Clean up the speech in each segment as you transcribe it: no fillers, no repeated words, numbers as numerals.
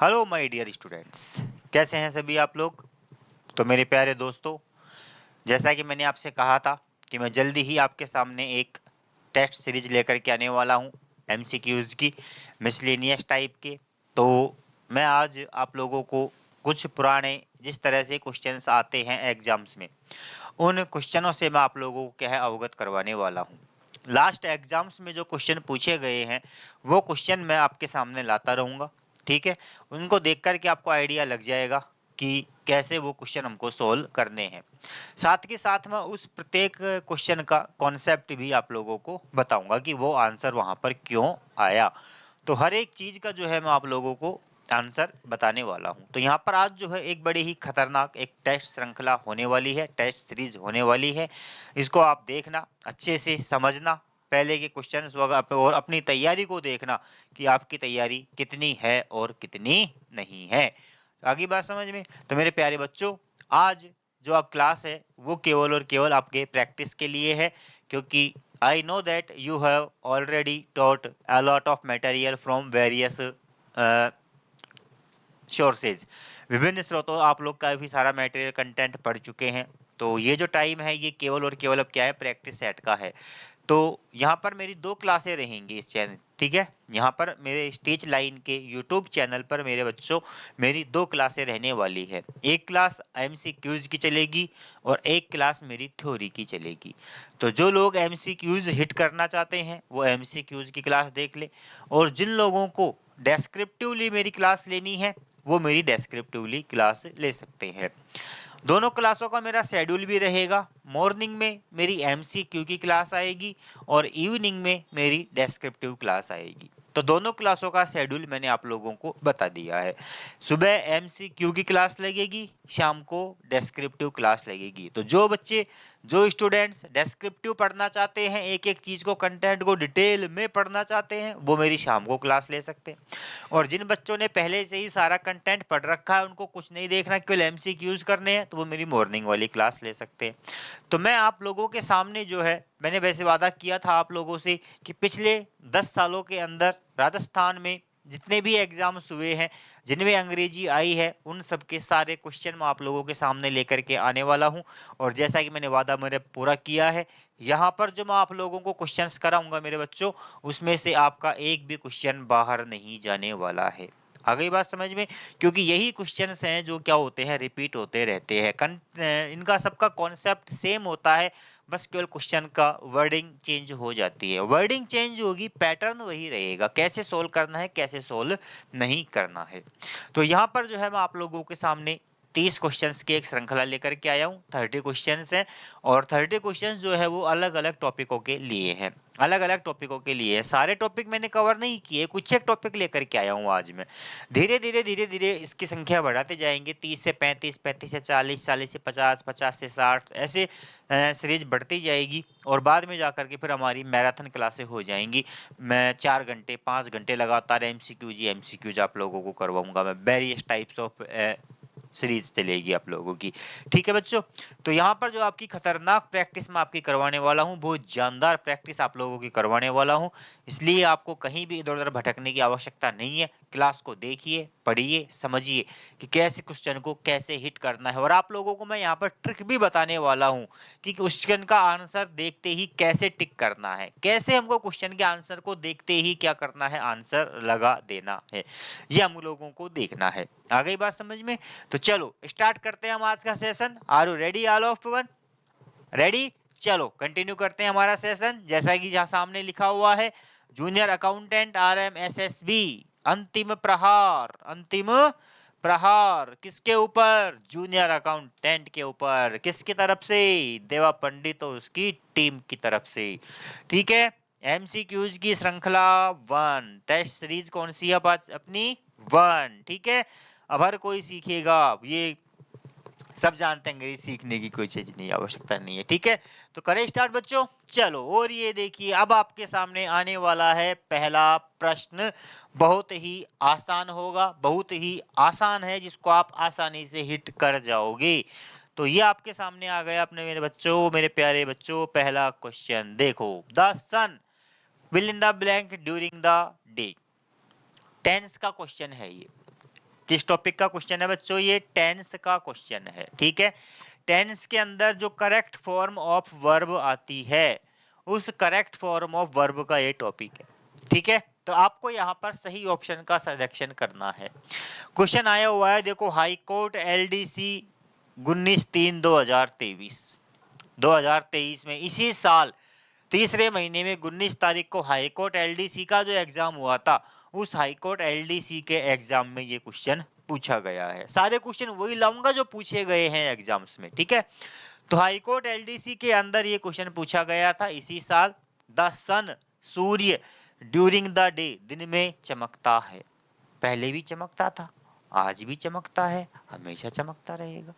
Hello my dear students, कैसे हैं सभी आप लोग। तो मेरे प्यारे दोस्तों, जैसा कि मैंने आपसे कहा था कि मैं जल्दी ही आपके सामने एक टेस्ट सीरीज लेकर के आने वाला हूं, एमसीक्यूज की, मिसलेनियस टाइप के। तो मैं आज आप लोगों को कुछ पुराने जिस तरह से क्वेश्चंस आते हैं एग्जाम्स में, उन क्वेश्चनों से मैं आप लोगों को क्या है अवगत करवाने वाला हूं। लास्ट एग्जाम्स में जो क्वेश्चन पूछे गए हैं वो क्वेश्चन मैं आपके सामने लाता रहूँगा। ठीक है, उनको देख कर के आपको आइडिया लग जाएगा कि कैसे वो क्वेश्चन हमको सोल्व करने हैं। साथ के साथ मैं उस प्रत्येक क्वेश्चन का कॉन्सेप्ट भी आप लोगों को बताऊंगा कि वो आंसर वहाँ पर क्यों आया। तो हर एक चीज़ का जो है मैं आप लोगों को आंसर बताने वाला हूँ। तो यहाँ पर आज जो है एक बड़ी ही खतरनाक एक टेस्ट श्रृंखला होने वाली है, टेस्ट सीरीज होने वाली है। इसको आप देखना, अच्छे से समझना, पहले के क्वेश्चंस वगैरह और अपनी तैयारी को देखना कि आपकी तैयारी कितनी है और कितनी नहीं है। आगे बात समझ में। तो मेरे प्यारे बच्चों, आज जो आप क्लास है वो केवल और केवल आपके प्रैक्टिस के लिए है, क्योंकि I know that you have already taught a lot of material from various sources. विभिन्न स्रोतों आप लोग काफ़ी सारा मटेरियल कंटेंट पढ़ चुके हैं। तो ये जो टाइम है ये केवल और केवल अब क्या है, प्रैक्टिस सेट का है। तो यहाँ पर मेरी 2 क्लासें रहेंगी इस चैनल, ठीक है? यहाँ पर मेरे स्टेज लाइन के यूट्यूब चैनल पर मेरे बच्चों मेरी 2 क्लासें रहने वाली है। एक क्लास एमसीक्यूज़ की चलेगी और एक क्लास मेरी थ्योरी की चलेगी। तो जो लोग एमसीक्यूज़ हिट करना चाहते हैं वो एमसीक्यूज़ की क्लास देख लें, और जिन लोगों को डेस्क्रिप्टिवली मेरी क्लास लेनी है वो मेरी डेस्क्रिप्टिवली क्लास ले सकते हैं। दोनों क्लासों का मेरा शेड्यूल भी रहेगा। मॉर्निंग में मेरी एमसीक्यू की क्लास आएगी और इवनिंग में मेरी डेस्क्रिप्टिव क्लास आएगी। तो दोनों क्लासों का शेड्यूल मैंने आप लोगों को बता दिया है। सुबह एमसीक्यू की क्लास लगेगी, शाम को डेस्क्रिप्टिव क्लास लगेगी। तो जो बच्चे, जो स्टूडेंट्स डेस्क्रिप्टिव पढ़ना चाहते हैं, एक एक चीज़ को, कंटेंट को डिटेल में पढ़ना चाहते हैं, वो मेरी शाम को क्लास ले सकते हैं। और जिन बच्चों ने पहले से ही सारा कंटेंट पढ़ रखा है, उनको कुछ नहीं देखना, केवल एमसीक्यूज करने हैं, तो वो मेरी मॉर्निंग वाली क्लास ले सकते हैं। तो मैं आप लोगों के सामने जो है, मैंने वैसे वादा किया था आप लोगों से कि पिछले 10 सालों के अंदर राजस्थान में जितने भी एग्जाम्स हुए हैं, जिनमें अंग्रेजी आई है, उन सब के सारे क्वेश्चन मैं आप लोगों के सामने लेकर के आने वाला हूं। और जैसा कि मैंने वादा मेरे पूरा किया है, यहाँ पर जो मैं आप लोगों को क्वेश्चंस कराऊंगा मेरे बच्चों, उसमें से आपका एक भी क्वेश्चन बाहर नहीं जाने वाला है। आ गई बात समझ में? क्योंकि यही क्वेश्चंस हैं जो क्या होते हैं, रिपीट होते रहते हैं। इनका सबका कॉन्सेप्ट सेम होता है, बस केवल क्वेश्चन का वर्डिंग चेंज हो जाती है। वर्डिंग चेंज होगी, पैटर्न वही रहेगा, कैसे सोल्व करना है कैसे सोल्व नहीं करना है। तो यहाँ पर जो है मैं आप लोगों के सामने 30 क्वेश्चंस की एक श्रृंखला लेकर के आया हूँ। 30 क्वेश्चंस हैं, और 30 क्वेश्चंस जो है वो अलग अलग टॉपिकों के लिए हैं, अलग अलग टॉपिकों के लिए है। सारे टॉपिक मैंने कवर नहीं किए, कुछ एक टॉपिक लेकर के आया हूँ आज मैं। धीरे धीरे इसकी संख्या बढ़ाते जाएंगे, 30 से 35, 35 से 40, 40 से 50, 50 से 60, ऐसे सीरीज बढ़ती जाएगी। और बाद में जाकर के फिर हमारी मैराथन क्लासें हो जाएंगी। मैं 4 घंटे 5 घंटे लगातार एमसीक्यूज आप लोगों को करवाऊंगा। मैं वेरियस टाइप्स ऑफ सीरीज चलेगी आप लोगों की। ठीक है बच्चों, तो यहाँ पर जो आपकी खतरनाक प्रैक्टिस मैं आपकी करवाने वाला हूँ, बहुत जानदार प्रैक्टिस आप लोगों की करवाने वाला हूँ। इसलिए आपको कहीं भी इधर उधर भटकने की आवश्यकता नहीं है। क्लास को देखिए, पढ़िए, समझिए कि कैसे क्वेश्चन को कैसे हिट करना है। और आप लोगों को मैं यहाँ पर ट्रिक भी बताने वाला हूँ कि क्वेश्चन का आंसर देखते ही कैसे टिक करना है, कैसे हमको क्वेश्चन के आंसर को देखते ही क्या करना है, आंसर लगा देना है। ये हम लोगों को देखना है। आ गई बात समझ में? तो चलो स्टार्ट करते हैं हम आज का session. Are you ready all of one? Ready? चलो कंटिन्यू करते हैं हमारा सेशन। जैसा कि जहां सामने लिखा हुआ है, जूनियर अकाउंटेंट RMSSB अंतिम प्रहार। अंतिम प्रहार किसके ऊपर? जूनियर अकाउंटेंट के ऊपर। किसकी तरफ से? देवा पंडित और उसकी टीम की तरफ से। ठीक है, एमसीक्यूज की श्रृंखला 1, टेस्ट सीरीज कौन सी है अपनी? 1। ठीक है, अब हर कोई सीखेगा, ये सब जानते हैं, अंग्रेजी सीखने की कोई चीज नहीं, आवश्यकता नहीं है। ठीक है, तो करें स्टार्ट बच्चों। चलो, और ये देखिए अब आपके सामने आने वाला है पहला प्रश्न। बहुत ही आसान होगा, बहुत ही आसान है, जिसको आप आसानी से हिट कर जाओगे। तो ये आपके सामने आ गया अपने मेरे बच्चों, मेरे प्यारे बच्चों, पहला क्वेश्चन देखो। The sun will in the blank during the day. Tense का क्वेश्चन है ये। किस टॉपिक का क्वेश्चन है बच्चों? ये टेंस का क्वेश्चन है, ठीक है। टेंस के अंदर जो करेक्ट फॉर्म ऑफ वर्ब आती है, उस करेक्ट फॉर्म ऑफ वर्ब का ये टॉपिक है, ठीक है। तो आपको यहाँ पर सही ऑप्शन का सिलेक्शन करना है। क्वेश्चन आया हुआ है, देखो, हाई कोर्ट LDC 19/3/2023 2023 में इसी साल तीसरे महीने में 19 तारीख को हाई कोर्ट LDC का जो एग्जाम हुआ था, उस हाई कोर्ट LDC के एग्जाम में ये क्वेश्चन पूछा गया है। सारे क्वेश्चन वही लाऊंगा जो पूछे गए हैं एग्जाम्स में, ठीक है। तो हाई कोर्ट LDC के अंदर ये क्वेश्चन पूछा गया था इसी साल। द सन, सूर्य, ड्यूरिंग द डे, दिन में चमकता है। पहले भी चमकता था, आज भी चमकता है, हमेशा चमकता रहेगा।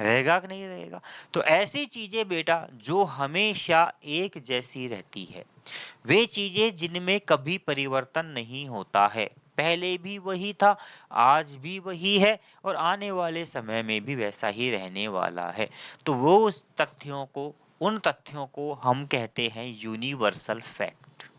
रहेगा कि नहीं रहेगा? तो ऐसी चीजें बेटा जो हमेशा एक जैसी रहती है, वे चीजें जिनमें कभी परिवर्तन नहीं होता है, पहले भी वही था, आज भी वही है, और आने वाले समय में भी वैसा ही रहने वाला है, तो वो उन तथ्यों को हम कहते हैं यूनिवर्सल फैक्ट।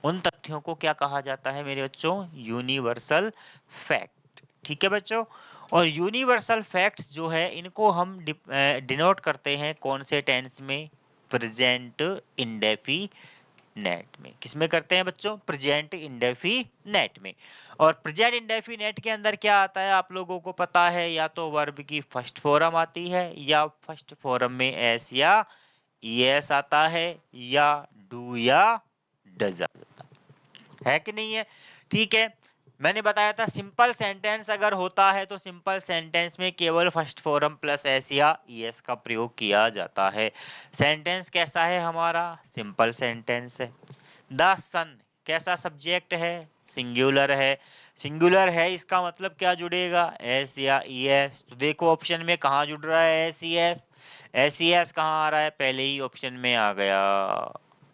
उन तथ्यों को क्या कहा जाता है मेरे बच्चों? यूनिवर्सल फैक्ट, ठीक है बच्चों। और यूनिवर्सल फैक्ट्स जो है, इनको हम डिनोट करते हैं कौन से टेंस में? प्रेजेंट इंडेफिनेट में। किसमें करते हैं बच्चों? प्रेजेंट इंडेफिनेट में। और प्रेजेंट इंडेफिनेट के अंदर क्या आता है आप लोगों को पता है? या तो वर्ब की फर्स्ट फॉर्म आती है, या फर्स्ट फॉर्म में एस या ईएस आता है, या डू या डज आता है कि नहीं है? ठीक है। मैंने बताया था सिंपल सेंटेंस अगर होता है तो सिंपल सेंटेंस में केवल फर्स्ट फॉर्म प्लस एस या ईएस का प्रयोग किया जाता है। सेंटेंस कैसा है हमारा? सिंपल सेंटेंस है। द सन कैसा सब्जेक्ट है? सिंगुलर है। सिंगुलर है, इसका मतलब क्या जुड़ेगा? एस या ईएस। तो देखो ऑप्शन में कहाँ जुड़ रहा है एस ईएस? एस ईएस कहाँ आ रहा है? पहले ही ऑप्शन में आ गया।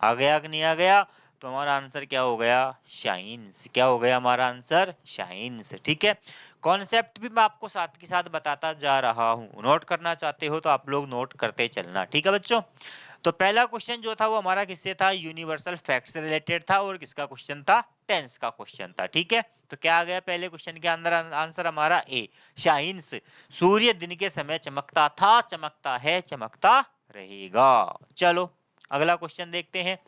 आ गया कि नहीं आ गया? तो हमारा आंसर क्या हो गया? शाइन्स। क्या हो गया हमारा आंसर? शाइन्स, ठीक है। कॉन्सेप्ट भी मैं आपको साथ के साथ बताता जा रहा हूँ, नोट करना चाहते हो तो आप लोग नोट करते चलना, ठीक है बच्चों। तो पहला क्वेश्चन जो था वो हमारा किससे था? यूनिवर्सल फैक्ट से रिलेटेड था, और किसका क्वेश्चन था? टेंस का क्वेश्चन था, ठीक है। तो क्या आ गया पहले क्वेश्चन के अंदर? आंसर हमारा ए, शाइन्स। सूर्य दिन के समय चमकता था, चमकता है, चमकता रहेगा। चलो अगला क्वेश्चन देखते हैं।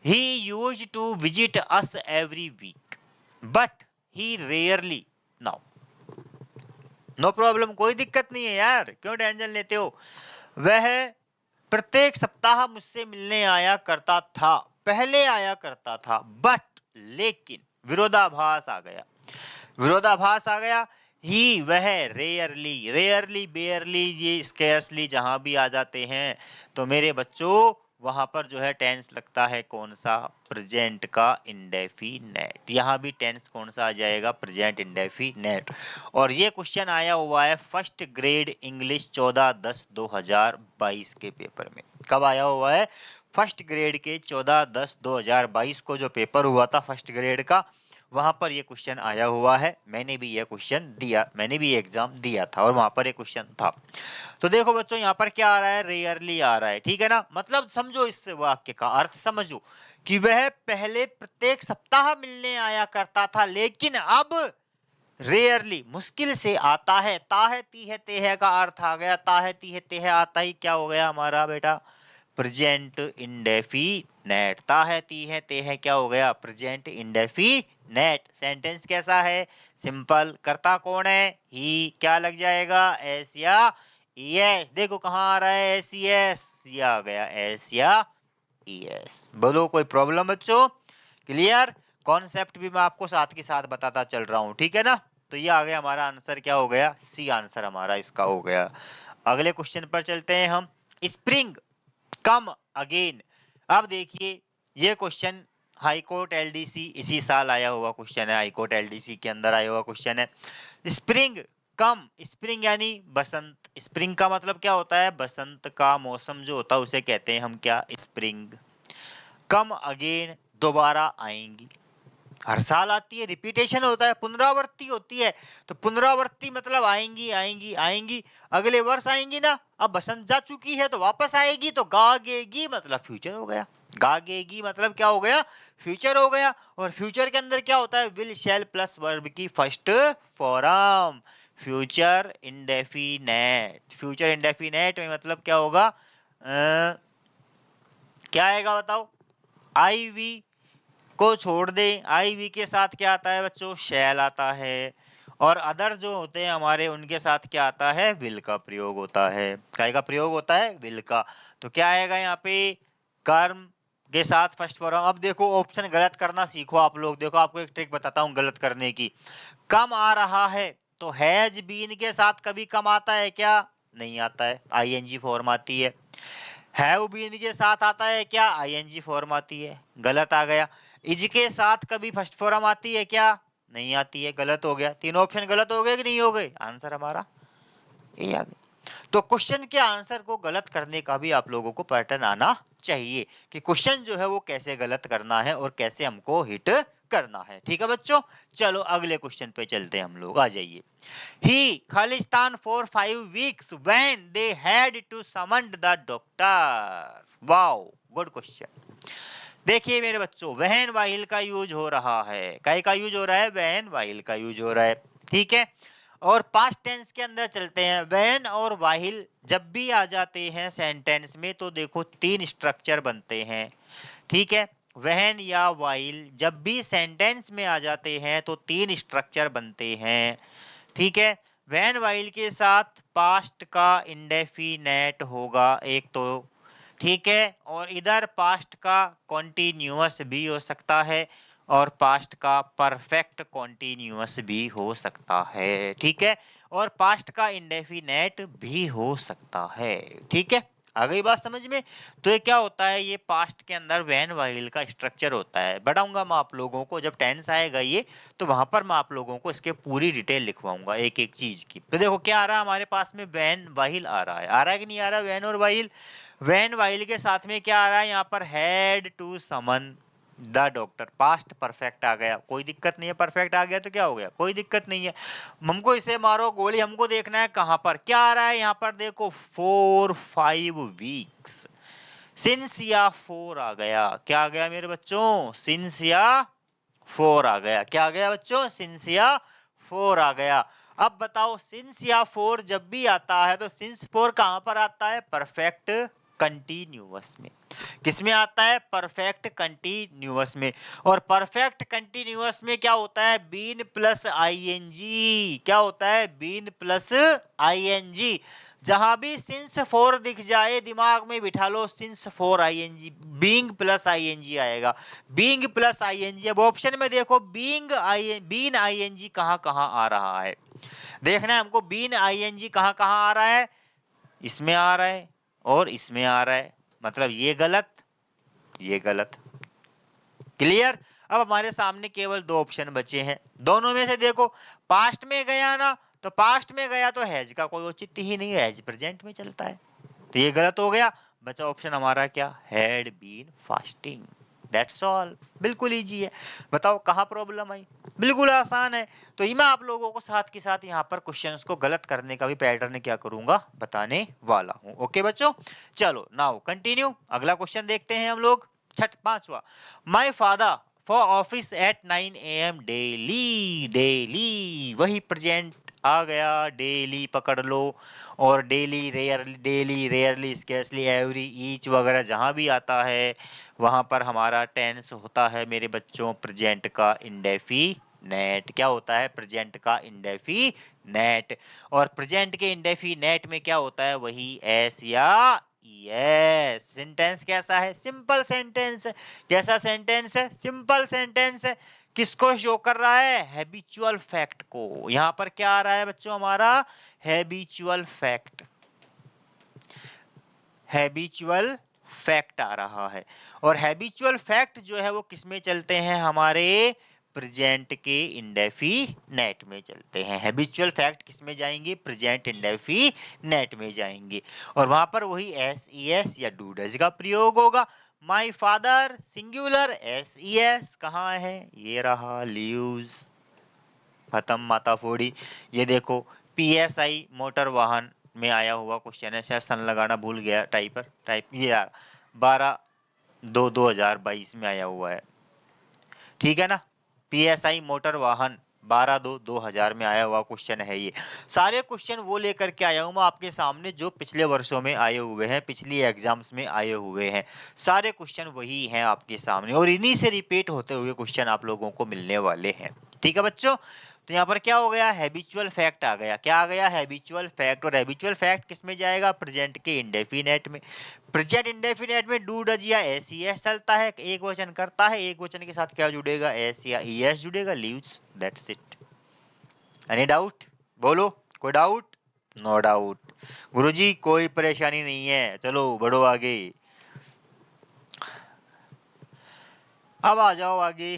He used to visit us every week, but he rarely now. No problem, कोई दिक्कत नहीं है यार, क्यों टेंशन लेते हो? वह प्रत्येक सप्ताह मुझसे मिलने आया करता था, पहले आया करता था, बट लेकिन विरोधाभास आ गया। विरोधाभास आ गया। ही, वह, रेयरली, रेयरली, बेयरली, ये स्केर्सली जहां भी आ जाते हैं तो मेरे बच्चों वहां पर जो है टेंस लगता है कौन सा? प्रेजेंट का इंडेफिनेट। यहाँ भी टेंस कौन सा आ जाएगा? Present indefinite. और ये क्वेश्चन आया हुआ है फर्स्ट ग्रेड इंग्लिश 14/10/2022 के पेपर में। कब आया हुआ है? फर्स्ट ग्रेड के 14/10/2022 को जो पेपर हुआ था फर्स्ट ग्रेड का, वहां पर ये क्वेश्चन आया हुआ है। मैंने भी ये क्वेश्चन दिया, मैंने भी एग्जाम दिया था और वहां पर ये क्वेश्चन था। तो देखो बच्चों यहाँ पर क्या आ रहा है? रेयरली आ रहा है, ठीक है ना। मतलब समझो इस वाक्य का अर्थ, समझो कि वह पहले प्रत्येक सप्ताह मिलने आया करता था, लेकिन अब रेयरली, मुश्किल से आता है। ताहे तीहे तेह का अर्थ आ गया। ताहे तीहे तेह आता ही क्या हो गया हमारा बेटा? Present indefinite. ताहे तीहे तेह क्या हो गया? Present indefinite. सेंटेंस कैसा है? सिंपल। करता कौन है? ही। क्या लग जाएगा? एस या ईएस। देखो कहाँ आ रहा है? S ES. ये आ गया एस या ईएस। बोलो कोई प्रॉब्लम बच्चों? क्लियर? कॉन्सेप्ट भी मैं आपको साथ के साथ बताता चल रहा हूँ, ठीक है ना। तो ये आ गया हमारा आंसर, क्या हो गया? सी आंसर हमारा इसका हो गया। अगले क्वेश्चन पर चलते हैं हम। Spring come again. अब देखिए ये क्वेश्चन हाई कोर्ट LDC इसी साल आया हुआ क्वेश्चन है, हाई कोर्ट LDC के अंदर आया हुआ क्वेश्चन है। स्प्रिंग कम, स्प्रिंग यानी बसंत। स्प्रिंग का मतलब क्या होता है? बसंत का मौसम जो होता है उसे कहते हैं हम क्या? स्प्रिंग। कम अगेन, दोबारा आएंगी। हर साल आती है, रिपीटेशन होता है, पुनरावृत्ति होती है। तो पुनरावृत्ति मतलब आएंगी आएंगी आएंगी, अगले वर्ष आएंगी ना। अब बसंत जा चुकी है तो वापस आएगी, तो गागेगी मतलब फ्यूचर हो गया। गागेगी मतलब क्या हो गया, फ्यूचर हो गया। और फ्यूचर के अंदर क्या होता है, विल शैल प्लस वर्ब की first form, future indefinite. Future indefinite में मतलब क्या होगा, क्या आएगा बताओ, आई वी को छोड़ दे, आई वी के साथ क्या आता है बच्चों, शैल आता है। और अदर जो होते हैं हमारे, उनके साथ क्या आता है, विल का प्रयोग होता है। काय का प्रयोग होता है, विल का। तो क्या आएगा यहाँ पे, कर्म के साथ फर्स्ट फॉर्म। अब देखो ऑप्शन गलत करना सीखो आप लोग। देखो आपको एक ट्रिक बताता हूँ गलत करने की। कम आ रहा है तो हैज बीन के साथ कभी कम आता है क्या, नहीं आता है, आईएनजी फॉर्म आती है। हैव बीन के साथ आता है क्या, आईएनजी फॉर्म आती है, गलत आ गया। इज के साथ कभी फर्स्ट फॉर्म आती है क्या, नहीं आती है, गलत हो गया। तीनों ऑप्शन गलत हो गए कि नहीं हो गए, आंसर हमारा ये आ गया। तो क्वेश्चन के आंसर को गलत करने का भी आप लोगों को पैटर्न आना चाहिए कि क्वेश्चन जो है वो कैसे गलत करना है और कैसे हमको हिट करना है। ठीक है बच्चों, चलो अगले क्वेश्चन पे चलते हैं हम लोग, आ जाइए। He Khalistan for 5 weeks when they had to summon the doctor. Wow, good question. देखिए मेरे बच्चों, वहन वाहिल का यूज हो रहा है, काय का यूज हो रहा है, वहन वाहिल का यूज हो रहा है। ठीक है, और पास्ट टेंस के अंदर चलते हैं। वहन और वाहिल जब भी आ जाते हैं सेंटेंस में तो देखो तीन स्ट्रक्चर बनते हैं। ठीक है, वहन या वाइल जब भी सेंटेंस में आ जाते हैं तो तीन स्ट्रक्चर बनते हैं। ठीक है, वैन वाइल के साथ पास्ट का इंडेफिनेट होगा एक तो, ठीक है, और इधर पास्ट का कॉन्टिन्यूअस भी हो सकता है और पास्ट का परफेक्ट कॉन्टिन्यूअस भी हो सकता है। ठीक है, और पास्ट का इंडेफिनेट भी हो सकता है। ठीक है, आ गई बात समझ में। तो ये क्या होता है, ये पास्ट के अंदर वैन वाइल का स्ट्रक्चर होता है। बताऊंगा मैं आप लोगों को जब टेंस आएगा ये, तो वहां पर मैं आप लोगों को इसके पूरी डिटेल लिखवाऊंगा एक एक चीज की। तो देखो क्या आ रहा है हमारे पास में, वैन वाहिल आ रहा है कि नहीं आ रहा, वैन और वाहिल। वैन वाहिल के साथ में क्या आ रहा है यहाँ पर, had to summon the doctor, past perfect आ गया, कोई दिक्कत नहीं है, परफेक्ट आ गया तो क्या हो गया, कोई दिक्कत नहीं है। हमको इसे मारो गोली, हमको देखना है कहां पर क्या आ रहा है, यहाँ पर देखो 4-5 वीक्स, सिंस या 4 आ गया, क्या आ गया मेरे बच्चों, सिंस या 4 आ गया, क्या आ गया बच्चों, सिंस या 4 आ गया। अब बताओ सिंस या 4 जब भी आता है तो सिंस 4 कहां पर आता है, परफेक्ट कंटिन्यूअस में। किसमें आता है, परफेक्ट कंटिन्यूअस में। और परफेक्ट कंटिन्यूअस में क्या होता है, बीन प्लस आईएनजी, क्या होता है, बीन प्लस आईएनजी। जहां भी सिंस 4 दिख जाए दिमाग में बिठा लो, since 4 ING, being plus ING आएगा, बीइंग प्लस आईएनजी। अब ऑप्शन में देखो बीन आईएनजी कहां कहां आ रहा है, देखना है हमको, बीन आईएनजी कहां कहां आ रहा है, इसमें आ रहा है और इसमें आ रहा है, मतलब ये गलत, ये गलत। क्लियर। अब हमारे सामने केवल दो ऑप्शन बचे हैं, दोनों में से देखो, पास्ट में गया ना, तो पास्ट में गया तो हैज का कोई औचित्य ही नहीं है, हैज प्रेजेंट में चलता है, तो ये गलत हो गया। बचा ऑप्शन हमारा क्या, had been fasting, that's all, बिल्कुल इजी है। बताओ कहाँ प्रॉब्लम आई, बिल्कुल आसान है। तो ये मैं आप लोगों को साथ के साथ यहाँ पर क्वेश्चंस को गलत करने का भी पैटर्न क्या करूंगा, बताने वाला हूँ। ओके बच्चों, चलो नाउ कंटिन्यू, अगला क्वेश्चन देखते हैं हम लोग, पांचवा। My father for office at 9 AM daily, daily वही प्रेजेंट आ गया, डेली पकड़ लो, और daily rarely, daily rarely, scarcely, every, each वगैरह जहां भी आता है वहां पर हमारा टेंस होता है मेरे बच्चों प्रेजेंट का इंडेफिनेट। क्या होता है, प्रेजेंट का इंडेफिनेट। और प्रेजेंट के इंडेफिनेट में क्या होता है, वही एस या यस। सेंटेंस कैसा है, सिंपल सेंटेंस है। कैसा सेंटेंस है, सिंपल सेंटेंस है। किसको शो कर रहा है, हैबिचुअल फैक्ट को। यहां पर क्या आ रहा है बच्चों हमारा, हैबिचुअल फैक्ट, हैबिचुअल फैक्ट आ रहा है। और हैबिचुअल फैक्ट जो है वो किसमें चलते हैं, हमारे प्रेजेंट के इंडेफिनेट में चलते हैं। हैबिचुअल फैक्ट किसमें जाएंगे, प्रेजेंट इंडेफिनेट में जाएंगे, और वहां पर वही एस ई एस या डू डज का प्रयोग होगा। My father singular, S E S कहाँ है, ये रहा, लीव्स, खत्म, माता फोड़ी। ये देखो पीएसआई मोटर वाहन में आया हुआ क्वेश्चन है, शायद सन लगाना भूल गया, टाइपर टाइप ये यार 12 2022 में आया हुआ है, ठीक है ना। पीएसआई मोटर वाहन 12/2/2000 में आया हुआ क्वेश्चन है ये। सारे क्वेश्चन वो लेकर के आया हूँ मैं आपके सामने जो पिछले वर्षों में आए हुए हैं, पिछली एग्जाम्स में आए हुए हैं। सारे क्वेश्चन वही हैं आपके सामने और इन्हीं से रिपीट होते हुए क्वेश्चन आप लोगों को मिलने वाले हैं, ठीक है बच्चों। तो यहाँ पर क्या हो गया, हैबिचुअल फैक्ट आ गया। क्या आ गया, हैबिचुअल फैक्ट। और हैबिचुअल फैक्ट किस में जाएगा, प्रेजेंट के इंडेफिनेट में। प्रेजेंट इंडेफिनेट में डू डज या एस ई एस चलता है, एक वचन करता है, एक वचन के साथ क्या जुड़ेगा, एस या ई एस जुड़ेगा, leaves, that's it. Any doubt, बोलो, कोई डाउट? नो डाउट गुरुजी, कोई परेशानी नहीं है, चलो बढ़ो आगे। अब आ जाओ आगे,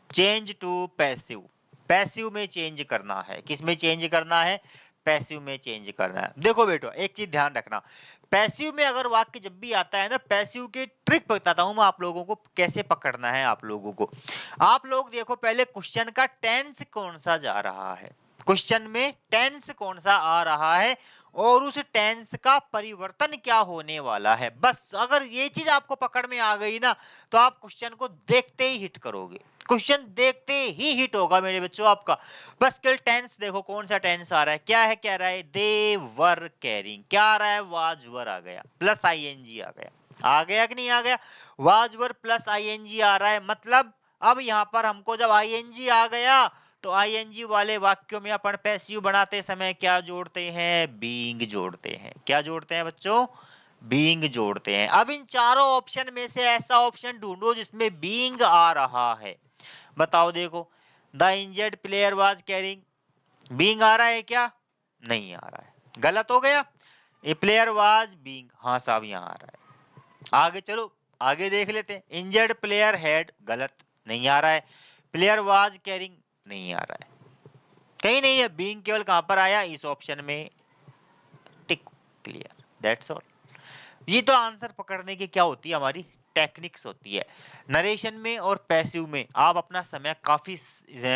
चेंज टू पैसिव। पैसिव में चेंज करना है, किस में चेंज करना है, पैसिव में चेंज करना है। देखो बेटो एक चीज ध्यान रखना, पैसिव में अगर वाक्य जब भी आता है ना, पैसिव के ट्रिक बताता हूं मैं आप लोगों को कैसे पकड़ना है आप लोगों को। आप लोग देखो पहले क्वेश्चन का टेंस कौन सा जा रहा है, क्वेश्चन में टेंस कौन सा आ रहा है और उस टेंस का परिवर्तन क्या होने वाला है। बस अगर ये चीज आपको पकड़ में आ गई ना, तो आप क्वेश्चन को देखते ही हिट करोगे, क्वेश्चन देखते ही हिट होगा मेरे बच्चों आपका। बस केवल टेंस देखो कौन सा टेंस आ रहा है, क्या है, कह रहा है दे वर कैरिंग, क्या आ रहा है, वाज वर आ गया प्लस आईएनजी आ गया, आ गया कि नहीं आ गया, वाज वर प्लस आईएनजी आ रहा है। मतलब अब यहाँ पर हमको जब आईएनजी आ गया तो आईएनजी वाले वाक्यों में अपन पैसिव बनाते समय क्या जोड़ते हैं, बीइंग जोड़ते हैं। क्या जोड़ते हैं बच्चों, बीइंग जोड़ते हैं। अब इन चारों ऑप्शन में से ऐसा ऑप्शन ढूंढो जिसमें बीइंग आ रहा है। बताओ देखो, the injured player was carrying, being आ रहा है क्या, नहीं आ रहा है, गलत हो गया। ए प्लेयर वाज बीइंग, हाँ साहब यहाँ आ रहा है। आगे चलो, आगे देख लेते हैं। इंजर्ड प्लेयर हैड, गलत, नहीं आ रहा है। प्लेयर वाज कैरिंग, नहीं आ रहा है, कहीं नहीं है। बीइंग केवल कहां पर आया, इस ऑप्शन में, टिक, क्लियर, दैट्स ऑल। ये तो आंसर पकड़ने की क्या होती है, हमारी टेक्निक्स होती है। नरेशन में और पैसिव में आप अपना समय काफी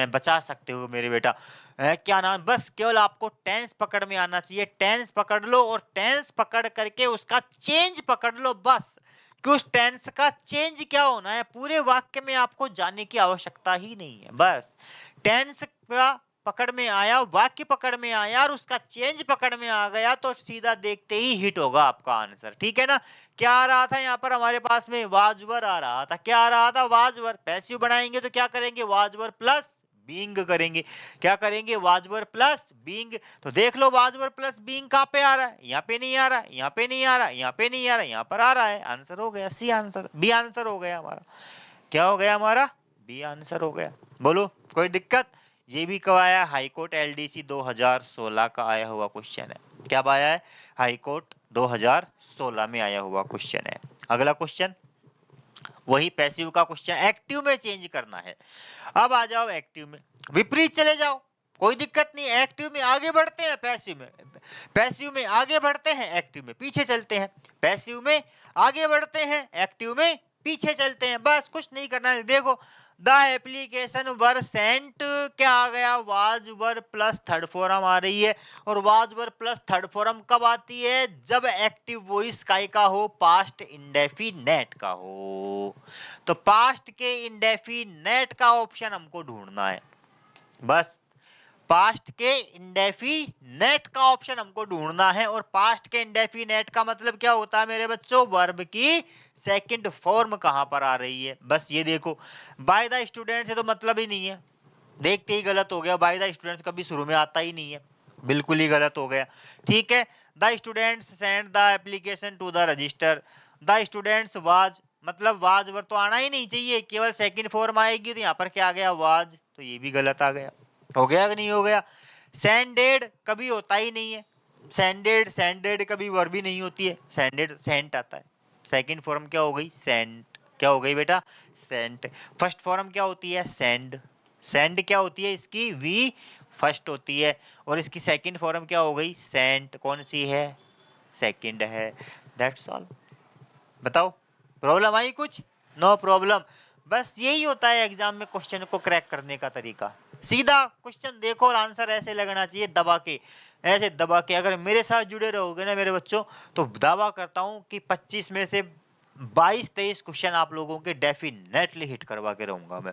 बचा सकते हो मेरे बेटा। क्या नाम, बस केवल आपको टेंस पकड़ में आना चाहिए, टेंस पकड़ लो और टेंस पकड़ करके उसका चेंज पकड़ लो बस, कि उस टेंस का चेंज क्या होना है। पूरे वाक्य में आपको जाने की आवश्यकता ही नहीं है, बस टेंस का पकड़ में आया, वाक्य पकड़ में आया और उसका चेंज पकड़ में आ गया तो सीधा देखते ही हिट होगा आपका आंसर, ठीक है ना। क्या आ रहा था यहाँ पर हमारे पास में, वाजवर आ रहा था, क्या आ रहा था, वाजवर। पैसिव बनाएंगे तो क्या करेंगे, वाजवर प्लस बीइंग करेंगे, क्या करेंगे, वाजवर प्लस बीइंग। तो देख लो वाजवर प्लस बीइंग कहाँ पे आ रहा है, यहाँ पे नहीं आ रहा, यहाँ पे नहीं आ रहा, यहाँ पे नहीं आ रहा, यहाँ पर आ रहा है। आंसर हो गया सी आंसर, बी आंसर हो गया हमारा। क्या हो गया हमारा, बी आंसर हो गया। बोलो कोई दिक्कत। ये भी कब आया, हाईकोर्ट एलडीसी 2016 का आया हुआ क्वेश्चन है। क्या आया है, हाईकोर्ट 2016 में आया हुआ क्वेश्चन है। अगला क्वेश्चन वही पैसिव का क्वेश्चन, एक्टिव में चेंज करना है। अब आ जाओ एक्टिव में, विपरीत चले जाओ, कोई दिक्कत नहीं। एक्टिव में आगे बढ़ते हैं, पैसिव में, पैसिव में आगे बढ़ते हैं, एक्टिव में पीछे चलते हैं, पैसिव में आगे बढ़ते हैं, एक्टिव में पीछे चलते हैं, बस कुछ नहीं करना है। देखो द एप्लीकेशन वर सेंट, क्या आ गया, was were plus third form आ रही है। और was were plus third form कब आती है, जब एक्टिव वॉइस काय का हो, पास्ट इंडेफिनेट का हो। तो पास्ट के इंडेफिनेट का ऑप्शन हमको ढूंढना है, बस पास्ट के इंडेफिनेट का ऑप्शन हमको ढूंढना है। और पास्ट के इंडेफिनेट का मतलब क्या होता है मेरे बच्चों, वर्ब की सेकंड फॉर्म कहां पर आ रही है। बस ये देखो, बाय द स्टूडेंट से तो मतलब ही नहीं है, देखते ही गलत हो गया, बाय द स्टूडेंट कभी शुरू में आता ही नहीं है, बिल्कुल ही गलत हो गया, ठीक है। The students send the application to the register, the students was, मतलब वाज वर तो आना ही नहीं चाहिए, केवल सेकंड फॉर्म आएगी, तो यहाँ पर क्या आ गया, वाज, तो ये भी गलत आ गया। हो गया कि नहीं हो गया। सेंडेड कभी होता ही नहीं है, सेंडेड, सेंडेड कभी वर्ब भी नहीं होती है, सेंडेड सेंट आता है। सेकंड फॉर्म क्या हो गई, सेंट, क्या हो गई बेटा, सेंट। फर्स्ट फॉर्म क्या होती है, सेंड, सेंड क्या होती है इसकी, वी फर्स्ट होती है। और इसकी सेकंड फॉर्म क्या हो गई, सेंट, कौन सी है, सेकंड है। That's all. बताओ प्रॉब्लम आई कुछ, नो प्रॉब्लम। बस यही होता है एग्जाम में क्वेश्चन को क्रैक करने का तरीका, सीधा क्वेश्चन देखो और आंसर ऐसे लगना चाहिए दबा के, ऐसे दबा के। अगर मेरे साथ जुड़े रहोगे ना मेरे बच्चों, तो दावा करता हूं कि 25 में से 22-23 क्वेश्चन आप लोगों के डेफिनेटली हिट करवा के रहूंगा मैं।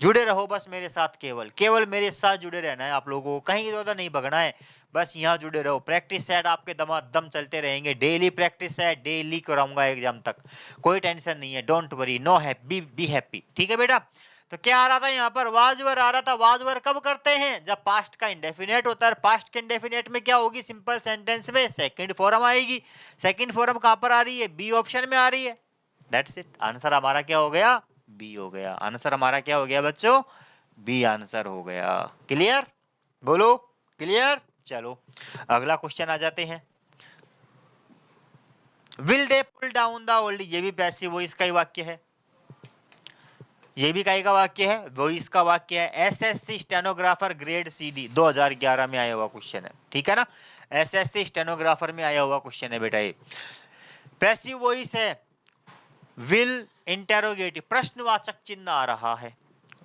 जुड़े रहो बस मेरे साथ, केवल केवल मेरे साथ जुड़े रहना है आप लोगों को, कहीं ज्यादा नहीं भगना है, बस यहाँ जुड़े रहो। प्रैक्टिस सेट आपके दमादम चलते रहेंगे, डेली प्रैक्टिस सेट डेली कराऊंगा एग्जाम तक, कोई टेंशन नहीं है, don't worry, no happy, be happy, ठीक है बेटा। तो क्या आ रहा था यहाँ पर, वाजवर आ रहा था। वाजवर कब करते हैं, जब पास्ट का इंडेफिनेट होता है। पास्ट के इंडेफिनेट में क्या होगी, सिंपल सेंटेंस में सेकंड फॉर्म आएगी। सेकंड फॉर्म कहां पर आ रही है, बी ऑप्शन में आ रही है। दैट्स इट, आंसर हमारा क्या हो गया, बी हो गया। आंसर हमारा क्या हो गया बच्चों, बी आंसर हो गया। क्लियर, बोलो क्लियर। चलो अगला क्वेश्चन आ जाते हैं। Will they pull down the old, ये भी पैसिव वॉइस का ही वाक्य है, ये भी काई का वाक्य है, वॉइस का वाक्य है। एसएससी स्टेनोग्राफर ग्रेड सीडी 2011 में आया हुआ क्वेश्चन है, ठीक है ना। एसएससी स्टेनोग्राफर में आया हुआ क्वेश्चन है बेटा ये। पैसिव वॉइस है, विल इंटेरोगेटिव प्रश्नवाचक चिन्ह आ रहा है,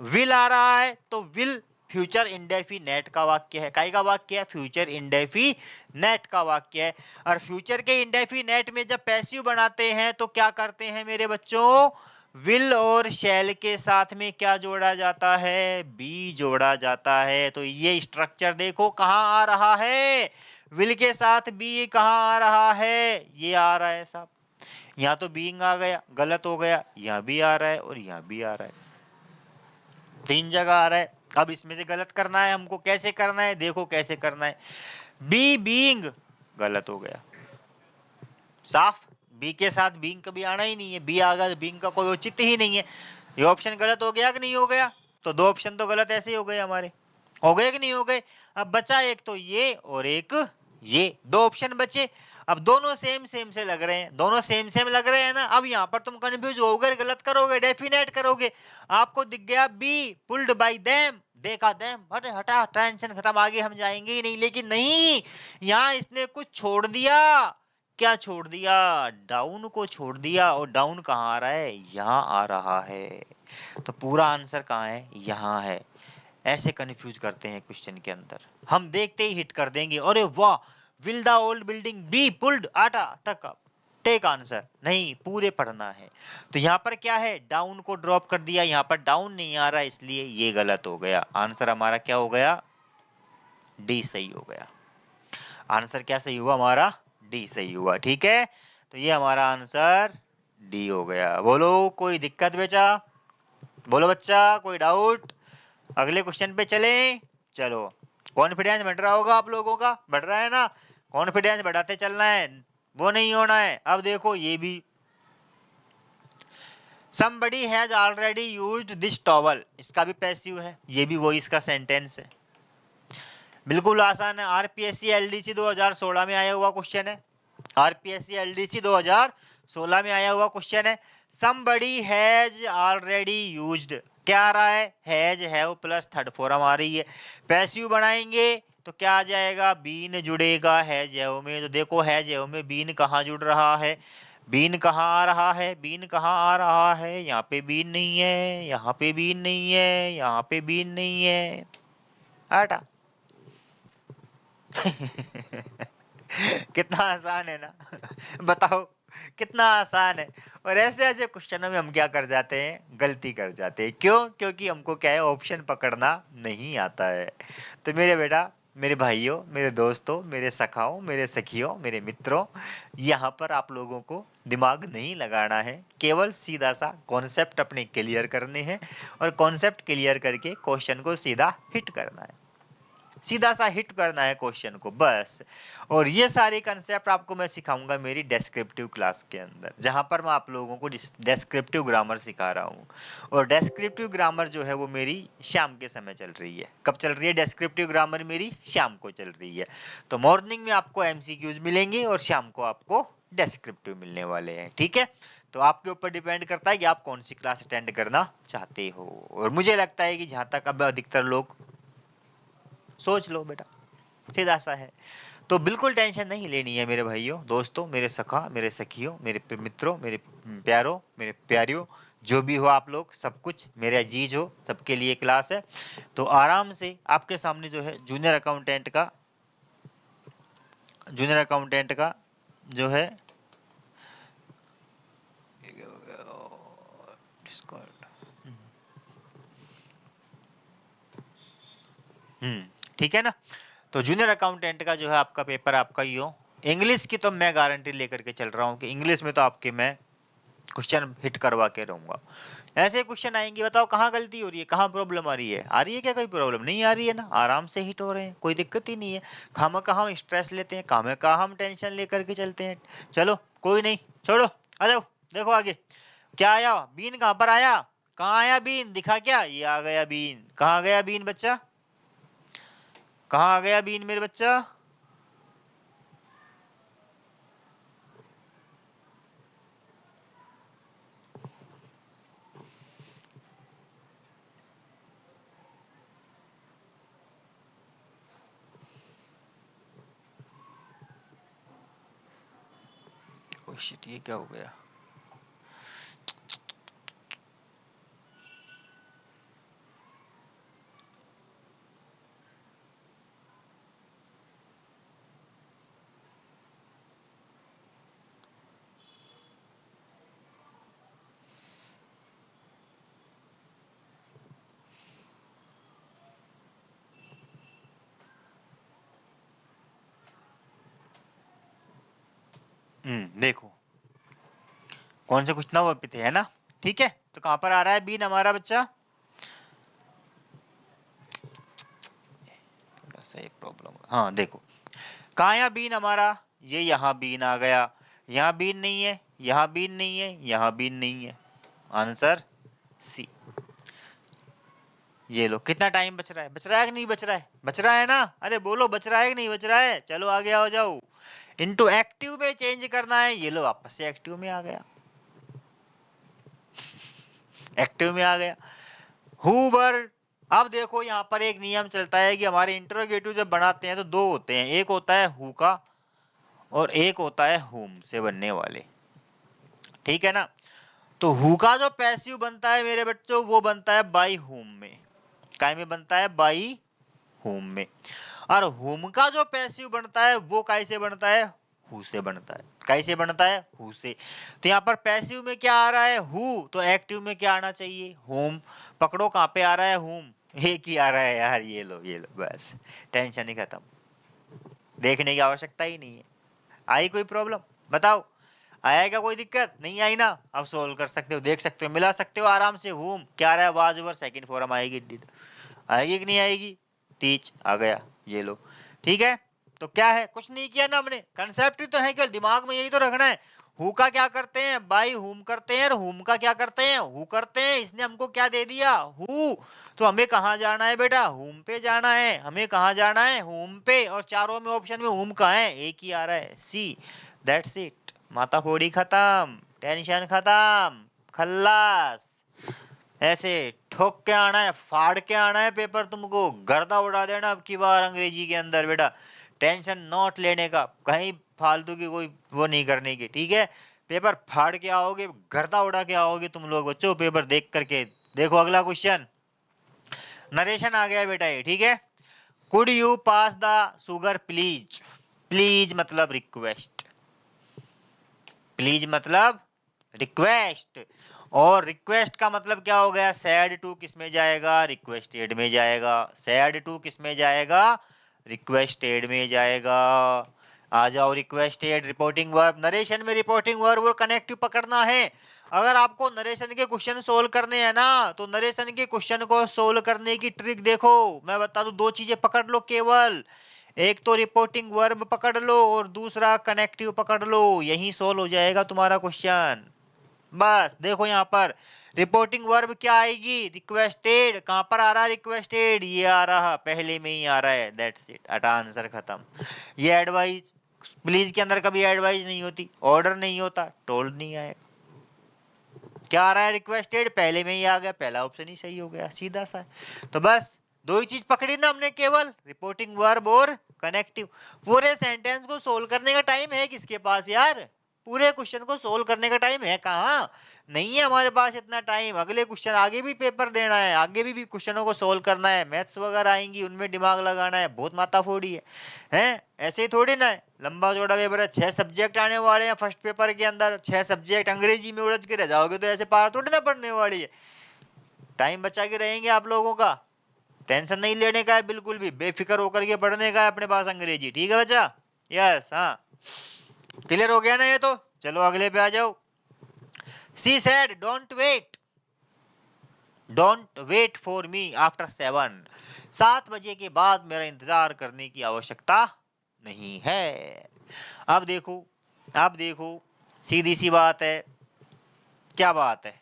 विल आ रहा है तो विल फ्यूचर इंडेफिनेट का वाक्य है। काई का वाक्य है, फ्यूचर इंडेफिनेट का वाक्य है। और फ्यूचर के इंडेफिनेट में जब पैसिव बनाते हैं तो क्या करते हैं मेरे बच्चों, विल और शैल के साथ में क्या जोड़ा जाता है, बी जोड़ा जाता है। तो ये स्ट्रक्चर देखो कहां आ रहा है, विल के साथ बी कहां आ रहा है, ये आ रहा है साहब। यहाँ तो बीइंग आ गया, गलत हो गया, यहाँ भी आ रहा है और यहाँ भी आ रहा है, 3 जगह आ रहा है। अब इसमें से गलत करना है हमको, कैसे करना है, देखो कैसे करना है। बी बीइंग गलत हो गया, साफ। बी के साथ बीइंग कभी आना ही नहीं है, बी आ गया तो बीइंग का कोई औचित्य ही नहीं है। ये ऑप्शन गलत हो गया कि नहीं हो गया, तो 2 ऑप्शन तो गलत ऐसे ही हो गए हमारे, हो गए कि नहीं हो गए। अब बचा एक तो ये और एक ये, 2 ऑप्शन बचे। अब दोनों सेम सेम से लग रहे हैं, दोनों सेम सेम लग रहे हैं ना। अब यहाँ पर तुम कंफ्यूज होगे, गलत करोगे, डेफिनेट करोगे। आपको दिख गया बी पुल्ड बाय देम, देखा देम, हटे हटा, टेंशन खत्म, आगे हम जाएंगे ही नहीं। लेकिन नहीं, यहाँ इसने कुछ छोड़ दिया। क्या छोड़ दिया, डाउन को छोड़ दिया। और डाउन कहाँ आ रहा है, यहाँ आ रहा है। तो पूरा आंसर कहाँ है, यहाँ है। ऐसे कंफ्यूज करते हैं क्वेश्चन के अंदर, हम देखते ही हिट कर देंगे, अरे वाह, will the old building be pulled, आटा टक टेक आंसर, नहीं पूरे पढ़ना है। तो यहाँ पर क्या है, डाउन को ड्रॉप कर दिया, यहाँ पर डाउन नहीं आ रहा, इसलिए ये गलत हो गया। आंसर हमारा क्या हो गया, डी सही हो गया। आंसर क्या सही हुआ हमारा, डी सही हुआ, ठीक है। तो ये हमारा आंसर डी हो गया। बोलो कोई दिक्कत बेटा, बोलो बच्चा, कोई डाउट। अगले क्वेश्चन पे चले। चलो, कॉन्फिडेंस बढ़ रहा होगा आप लोगों का, बढ़ रहा है ना, कॉन्फिडेंस बढ़ाते चलना है, वो नहीं होना है। अब देखो ये भी, somebody has already used this towel, इसका भी पैसिव है, ये भी वो इसका सेंटेंस है, बिल्कुल आसान है। आरपीएससी एलडीसी 2016 में आया हुआ क्वेश्चन है, आरपीएससी एलडीसी 2016 में आया हुआ क्वेश्चन है। somebody has already used, क्या आ रहा है, has have plus third form आ रही है। पैसिव बनाएंगे तो क्या आ जाएगा, बीन जुड़ेगा हैज हैव में। तो देखो हैज हैव में बीन कहाँ जुड़ रहा है, बीन कहाँ आ रहा है, बीन कहाँ आ रहा है, यहाँ पे बीन नहीं है, यहाँ पे बीन नहीं है, यहाँ पे बीन नहीं है, हटा। कितना आसान है ना। बताओ कितना आसान है। और ऐसे ऐसे क्वेश्चनों में हम क्या कर जाते हैं, गलती कर जाते हैं। क्यों, क्योंकि हमको क्या है, ऑप्शन पकड़ना नहीं आता है। तो मेरे बेटा, मेरे भाइयों, मेरे दोस्तों, मेरे सखाओं, मेरे सखियों, मेरे मित्रों, यहाँ पर आप लोगों को दिमाग नहीं लगाना है, केवल सीधा सा कॉन्सेप्ट अपने क्लियर करने हैं और कॉन्सेप्ट क्लियर करके क्वेश्चन को सीधा हिट करना है, सीधा सा हिट करना है क्वेश्चन को बस। और ये सारे कंसेप्ट आपको मैं सिखाऊंगा मेरी डेस्क्रिप्टिव क्लास के अंदर, जहां पर मैं आप लोगों को डेस्क्रिप्टिव ग्रामर सिखा रहा हूँ। और डेस्क्रिप्टिव ग्रामर जो है वो मेरी शाम के समय चल रही है। कब चल रही है डेस्क्रिप्टिव ग्रामर, मेरी शाम को चल रही है। तो मॉर्निंग में आपको एमसीक्यूज मिलेंगे और शाम को आपको डेस्क्रिप्टिव मिलने वाले हैं, ठीक है। तो आपके ऊपर डिपेंड करता है कि आप कौन सी क्लास अटेंड करना चाहते हो। और मुझे लगता है कि जहाँ तक अब अधिकतर लोग, सोच लो बेटा, सीधा सा है। तो बिल्कुल टेंशन नहीं लेनी है मेरे भाइयों, दोस्तों, मेरे सखा, मेरे सखियों, मेरे मित्रों, मेरे प्यारों, मेरे प्यारियों, जो भी हो आप लोग, सब कुछ मेरे अजीज हो, सबके लिए क्लास है। तो आराम से आपके सामने जो है जूनियर अकाउंटेंट का जो है ठीक है ना। तो जूनियर अकाउंटेंट का जो है आपका पेपर आपका ये हो। इंग्लिश की तो मैं गारंटी लेकर के चल रहा हूँ कि इंग्लिश में तो आपके मैं क्वेश्चन हिट करवा के रहूंगा। ऐसे क्वेश्चन आएंगे, बताओ कहाँ गलती हो रही है, कहाँ प्रॉब्लम आ रही है? आ रही है क्या? कोई प्रॉब्लम नहीं आ रही है ना, आराम से हिट हो रहे हैं, कोई दिक्कत ही नहीं है। खामखा हम स्ट्रेस लेते हैं, खामखा हम टेंशन लेकर के चलते हैं। चलो कोई नहीं, छोड़ो, आ जाओ। देखो आगे क्या आया, बीन कहाँ पर आया, कहाँ आया बीन, दिखा क्या? ये आ गया बीन। कहाँ गया बीन बच्चा, कहाँ आ गया बीन मेरे बच्चा? ओह शिट, ये क्या हो गया? देखो कौन से कुछ ना वो थे, है ना? ठीक है, तो कहाँ पर आ रहा है बीन हमारा बच्चा? थोड़ा सा एक प्रॉब्लम, हाँ देखो कहाँ आया बीन हमारा, ये यहाँ बीन आ गया। यहाँ बीन नहीं है, यहाँ बीन नहीं है, यहाँ बीन नहीं है। Answer C. ये लो, कितना टाइम बच रहा है, बच रहा है कि नहीं बच रहा है? बच रहा है ना? अरे बोलो बच रहा है कि नहीं बच रहा है? चलो आगे आओ जाओ। इनटू एक्टिव में चेंज करना है, ये लो वापस से एक्टिव में आ गया, एक्टिव में आ गया। हुबर। अब देखो यहाँ पर एक नियम चलता है कि हमारे इंटरोगेटिव जब बनाते हैं तो दो होते हैं, एक होता है हु का और एक होता है हुम से बनने वाले, ठीक है ना। तो हु का जो पैसिव बनता है मेरे बच्चों वो बनता है बाई हुम में, काय में बनता है? बाई हुम में। और हुम का जो पैसिव बनता है वो काय से बनता है? हु से बनता है। काय से बनता है? हु से। तो यहाँ पर पैसिव में क्या आ रहा है? हु। तो एक्टिव में क्या आना चाहिए? हुम। पकड़ो कहाँ पे आ रहा है? हुम। एक ही आ रहा है यार, ये लो ये लो, बस टेंशन ही खत्म, देखने की आवश्यकता ही नहीं है। आई कोई प्रॉब्लम? बताओ, आया क्या? कोई दिक्कत नहीं आई ना? अब सोल्व कर सकते हो, देख सकते हो, मिला सकते हो आराम से। हुम क्या आ रहा है? वाज ओवर सेकंड फॉर्म आएगी, डिड आएगी कि नहीं आएगी? टीच आ गया, ये लो। ठीक है, तो क्या है, कुछ नहीं किया ना हमने, कंसेप्ट ही तो है, केवल दिमाग में यही तो रखना है। हु का क्या करते हैं? बाई हुम करते हैं, और हुम का क्या करते हैं? हु करते हैं। इसने हमको क्या दे दिया? हु। तो हमें कहाँ जाना है बेटा? हुम पे जाना है। हमें कहाँ जाना है? हुम पे। और चारों में ऑप्शन में हुम कहाँ है? एक ही आ रहा है, सी। दैट्स इट, माता फोड़ी खत्म, टेंशन खत्म, खल्लास। ऐसे ठोक के आना है, फाड़ के आना है पेपर, तुमको गर्दा उड़ा देना अब की बार अंग्रेजी के अंदर बेटा। टेंशन नोट लेने का, कहीं फालतू की कोई वो नहीं करने की, ठीक है। पेपर फाड़ के आओगे, गर्दा उड़ा के आओगे तुम लोग बच्चों पेपर देख करके। देखो अगला क्वेश्चन, नरेशन आ गया बेटा ये, ठीक है। Could you pass the sugar please? Please मतलब रिक्वेस्ट, प्लीज मतलब रिक्वेस्ट। और रिक्वेस्ट का मतलब क्या हो गया? सैड टू किस में जाएगा? रिक्वेस्टेड में जाएगा। सैड टू किस में जाएगा? रिक्वेस्टेड में जाएगा। आ जाओ, रिक्वेस्टेड रिपोर्टिंग वर्ब, नरेशन में रिपोर्टिंग वर्ब और कनेक्टिव पकड़ना है। अगर आपको नरेशन के क्वेश्चन सोल्व करने हैं ना, तो नरेशन के क्वेश्चन को सोल्व करने की ट्रिक देखो, मैं बता दूं, दो चीजें पकड़ लो केवल। एक तो रिपोर्टिंग वर्ब पकड़ लो और दूसरा कनेक्टिव पकड़ लो, यही सोल्व हो जाएगा तुम्हारा क्वेश्चन। बस देखो यहाँ पर रिपोर्टिंग वर्ब क्या आएगी? रिक्वेस्टेड। कहां पर आ रहा है रिक्वेस्टेड? ये आ रहा, पहले में ही आ रहा है, दैट्स इट, अटा आंसर खत्म। ये एडवाइस, प्लीज के अंदर कभी एडवाइस नहीं होती, ऑर्डर नहीं होता, टोल्ड नहीं आएगा। क्या आ रहा है? रिक्वेस्टेड, पहले में ही आ गया, पहला ऑप्शन ही सही हो गया, सीधा सा है। तो बस दो ही चीज पकड़ी ना हमने केवल, रिपोर्टिंग वर्ब और कनेक्टिव। पूरे सेंटेंस को सोल्व करने का टाइम है किसके पास यार? पूरे क्वेश्चन को सोल्व करने का टाइम है कहाँ? नहीं है हमारे पास इतना टाइम। अगले क्वेश्चन आगे भी पेपर देना है, आगे भी क्वेश्चनों को सोल्व करना है, मैथ्स वगैरह आएंगी उनमें दिमाग लगाना है, बहुत माताफोड़ी है। हैं ऐसे ही थोड़ी ना है, लंबा चौड़ा पेपर है, 6 सब्जेक्ट आने वाले हैं फर्स्ट पेपर के अंदर, 6 सब्जेक्ट अंग्रेजी में उलझ के रह जाओगे तो ऐसे पार थोड़ी ना पढ़ने वाली है। टाइम बचा के रहेंगे आप लोगों का, टेंशन नहीं लेने का है बिल्कुल भी, बेफिक्र होकर के पढ़ने का है अपने पास अंग्रेजी। ठीक है बच्चा? यस, हाँ, क्लियर हो गया ना ये तो? चलो अगले पे आ जाओ। She said don't wait for me after 7। 7 बजे के बाद मेरा इंतजार करने की आवश्यकता नहीं है। अब देखो, अब देखो, सीधी सी बात है। क्या बात है?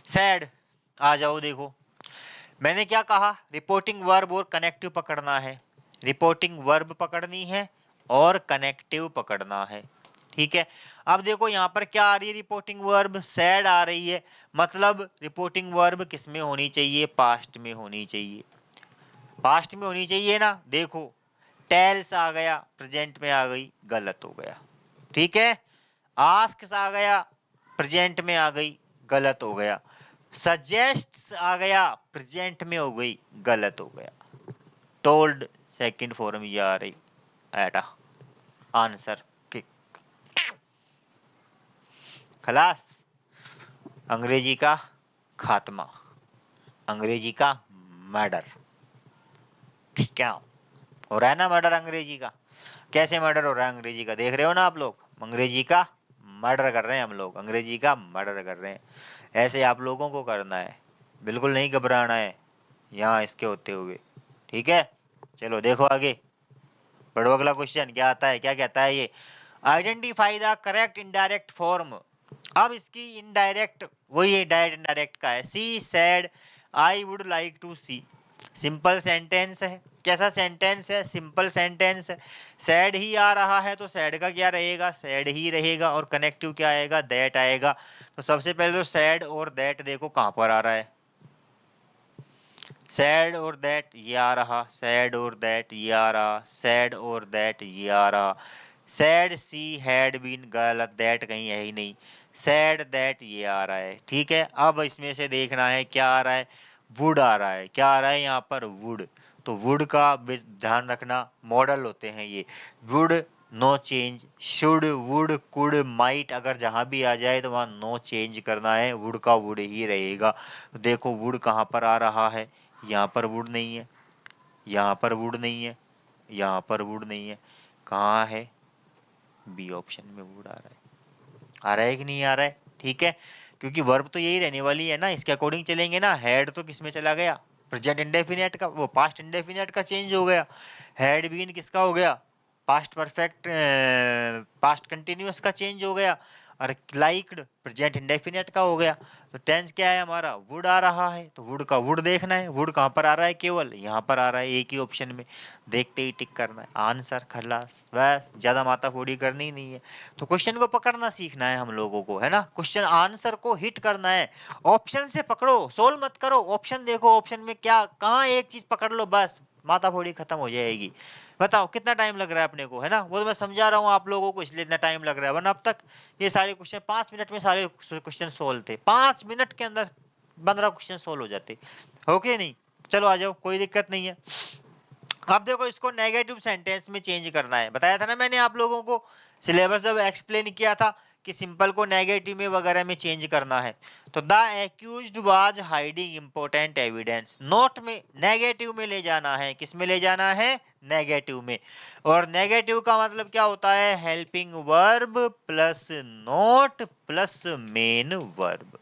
सैड, आ जाओ। देखो मैंने क्या कहा, रिपोर्टिंग वर्ब और कनेक्टिव पकड़ना है। रिपोर्टिंग वर्ब पकड़नी है और कनेक्टिव पकड़ना है। ठीक है, अब देखो यहाँ पर क्या आ रही है, रिपोर्टिंग वर्ब सैड आ रही है। मतलब रिपोर्टिंग वर्ब किस में होनी चाहिए? पास्ट में होनी चाहिए। पास्ट में होनी चाहिए ना। देखो टेल्स आ गया, प्रेजेंट में आ गई, गलत हो गया। ठीक है, आस्क्स आ गया, प्रेजेंट में आ गई, गलत हो गया। सजेस्ट्स आ गया, प्रेजेंट में हो गई, गलत हो गया। टोल्ड सेकंड फॉर्म ये आ रही, एटा आंसर के खलास। अंग्रेजी का खात्मा, अंग्रेजी का मर्डर। क्या हो रहा है ना मर्डर अंग्रेजी का? कैसे मर्डर हो रहा है अंग्रेजी का, देख रहे हो ना आप लोग? अंग्रेजी का मर्डर कर रहे हैं हम लोग, अंग्रेजी का मर्डर कर रहे हैं। ऐसे आप लोगों को करना है, बिल्कुल नहीं घबराना है यहाँ इसके होते हुए। ठीक है, चलो देखो आगे पढ़ो अगला क्वेश्चन क्या आता है, क्या कहता है ये। Identify the correct indirect form. अब इसकी इनडायरेक्ट, वही है डायरेक्ट इनडायरेक्ट का है। She said I would like to see. Simple sentence है। कैसा सेंटेंस है? सिंपल सेंटेंस है। सैड ही आ रहा है तो सैड का क्या रहेगा? सैड ही रहेगा। और कनेक्टिव क्या आएगा? दैट आएगा। तो सबसे पहले तो सैड और दैट देखो कहाँ पर आ रहा है। सैड और दैट ये आ रहा, सैड और दैट ये आ रहा, सैड और दैट ये आ रहा। सैड सी हैड बीन, गलत, दैट कहीं है ही नहीं। सैड दैट ये आ रहा है। ठीक है, अब इसमें से देखना है क्या आ रहा है। वुड आ रहा है। क्या आ रहा है यहाँ पर? वुड। तो वुड का ध्यान रखना, मॉडल होते हैं ये। Would, no change. Should, would, could, might, अगर जहां भी आ जाए तो वहां नो चेंज करना है, वुड का वुड ही रहेगा। तो देखो वुड कहाँ पर आ रहा है, यहाँ पर वुड नहीं है, यहाँ पर वुड नहीं है, यहाँ पर वुड नहीं है। कहाँ है? बी ऑप्शन में वुड आ रहा है। आ रहा है कि नहीं आ रहा है? ठीक है, क्योंकि वर्ब तो यही रहने वाली है ना, इसके अकॉर्डिंग चलेंगे ना। हैड तो किस में चला गया? प्रेजेंट इंडेफिनिट का, वो पास्ट इंडेफिनिट का चेंज हो गया। हैड बीन किसका हो गया? पास्ट परफेक्ट, पास्ट कंटिन्यूअस का चेंज हो गया। और लाइक्ड प्रेजेंट इंडेफिनिट का हो गया। तो टेंस क्या है हमारा? वुड आ रहा है। तो वुड का वुड देखना है। वुड कहाँ पर आ रहा है? केवल यहाँ पर आ रहा है, एक ही ऑप्शन में। देखते ही टिक करना है, आंसर खलास। बस ज्यादा माथाफोड़ी करनी नहीं है। तो क्वेश्चन को पकड़ना सीखना है हम लोगों को, है ना। क्वेश्चन आंसर को हिट करना है। ऑप्शन से पकड़ो, सोल्व मत करो। ऑप्शन देखो, ऑप्शन में क्या, कहाँ एक चीज पकड़ लो, बस माथाफोड़ी खत्म हो जाएगी। बताओ कितना टाइम लग रहा है अपने को, है ना। वो तो मैं समझा रहा हूँ आप लोगों को, इसलिए इतना टाइम लग रहा है। वरना अब तक ये सारे क्वेश्चन 5 मिनट में सारे क्वेश्चन सोल्व थे। 5 मिनट के अंदर 15 क्वेश्चन सोल्व हो जाते। ओके नहीं, चलो आ जाओ, कोई दिक्कत नहीं है। अब देखो इसको नेगेटिव सेंटेंस में चेंज करना है। बताया था ना मैंने आप लोगों को, सिलेबस जब एक्सप्लेन किया था कि सिंपल को नेगेटिव में वगैरह में चेंज करना है। तो the accused was hiding important evidence, note में नेगेटिव में ले जाना है। किस में ले जाना है? नेगेटिव में। और नेगेटिव का मतलब क्या होता है? Helping verb plus not plus main verb.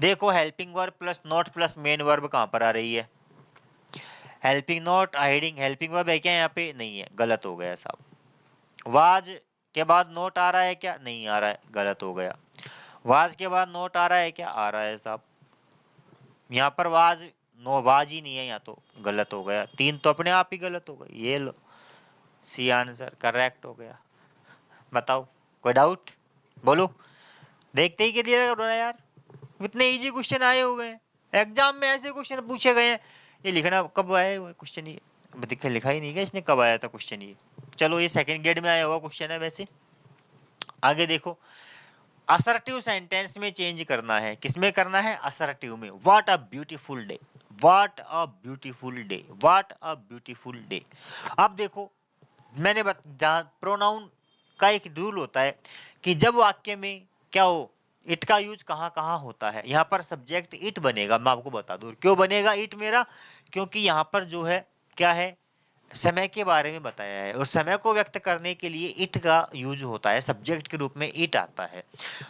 देखो helping verb plus not plus main verb कहां पर आ रही है? Helping not hiding, helping verb है क्या यहाँ पे? नहीं है, गलत हो गया साहब। वाज के बाद नोट आ रहा है क्या? नहीं आ रहा है, गलत हो गया। वाज के बाद नोट आ रहा है क्या? आ रहा है साहब। यहाँ पर वाज, नो वाज ही नहीं है यहाँ, तो गलत हो गया। 3 तो अपने आप ही गलत हो गए। ये लो, सी आंसर करेक्ट हो गया। बताओ कोई डाउट? बोलो। देखते ही क्लियर हो रहा है यार, इतने इजी क्वेश्चन आए हुए हैं। एग्जाम में ऐसे क्वेश्चन पूछे गए हैं। ये लिखना कब आया हुआ क्वेश्चन, ये दिखा लिखा ही नहीं क्या इसने कब आया था क्वेश्चन ये। चलो ये सेकंड ग्रेड में आया हुआ क्वेश्चन है वैसे। आगे देखो, असर्टिव सेंटेंस में चेंज करना है। किसमें करना है? असर्टिव में। What a beautiful day, what a beautiful day, what a beautiful day. अब देखो मैंने प्रोनाउन का एक रूल होता है कि जब वाक्य में क्या हो, इट का यूज कहाँ कहाँ होता है। यहाँ पर सब्जेक्ट इट बनेगा, मैं आपको बता दूं क्यों बनेगा इट मेरा, क्योंकि यहाँ पर जो है क्या है, समय के बारे में बताया है और समय को व्यक्त करने के लिए इट का यूज होता है, सब्जेक्ट के रूप में इट आता है।